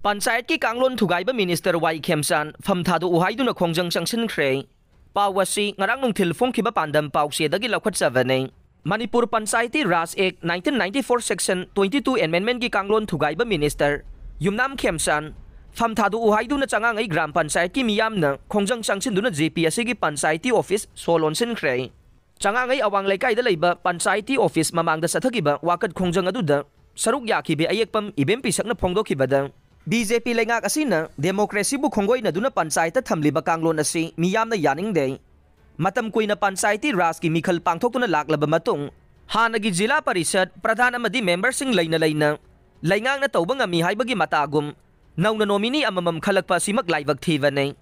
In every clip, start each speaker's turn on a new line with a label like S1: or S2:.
S1: पंचायत की कांगलोन थुगाइब मिनिस्टर वाई खेमसान फमथादु उहाइदुना खोंजंग चंगसिनख्रे पावसी ngarang nungthil phongkhiba pandam pawsedagi laukhatchavane Manipur Panchayati Raj Act 1994 Section 22 Amendment ki kanglon thugaiba minister Yumnam Khemsan famthadu uhaiduna changangai gram panchayat ki miyamna khongjang changchin duna JPSC ki panchayati office solon sinkhre changangai awang laikai da leiba panchayati office mamangda sathagiba wakat khongjang aduda saruk yakhibe ayekpam ibem pisakna phongdokhibada BJP lengak asina democracy bu khongoi na duna panchayat thamliba kanglon asi miyamna yaningde matam kuina panchayati ras ki mikhal pangthokuna laklaba matung hanagi jila parishad pradhan amadi member sing leina laingang na tawba ngami haibagi matagum nauna nominee amamam khalakpa simak laibak thivane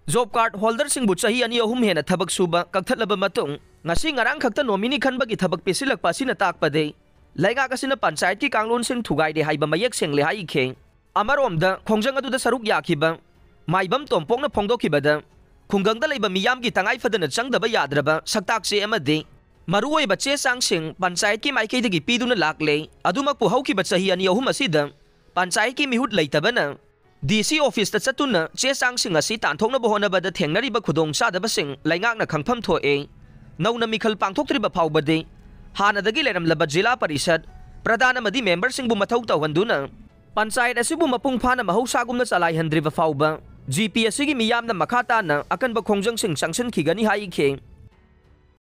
S1: job card holder sing bu chahi ani ahum hena thabak suba kakthatlaba matung ngasi ngarang khakta nominee khanbagi thabak pisilakpa sina takpade laingak asina panchayat ki kanglon sing thugaide haiba mayek sengle hai khe Amaromda khongjang aduda saruk yakhiba maibam tompongna phongdokhibada khungangda leiba miyam gi tangai fadana changdaba yadraba saktak che amade maruoi bache sangsing panchayat ki maikei dagi piduna lakle adumak pu hauki bachahi ani ahum asida panchayat ki mihut leitabana DC office ta chatuna che sangsing asi tanthokna bohona bada thengnari ba khudong sadaba sing laingak na khangpham thoe nauna mikhal pangthoktriba phawbade hanadagi leramlaba jila parishad pradhan amadi member sing bu mathau tawhanduna Panchayat asibu mapung phana mahausagumna chalaihandriba fauba GPSC gi miyamna makhata na akanba khongjang sing sanction khigani hai khe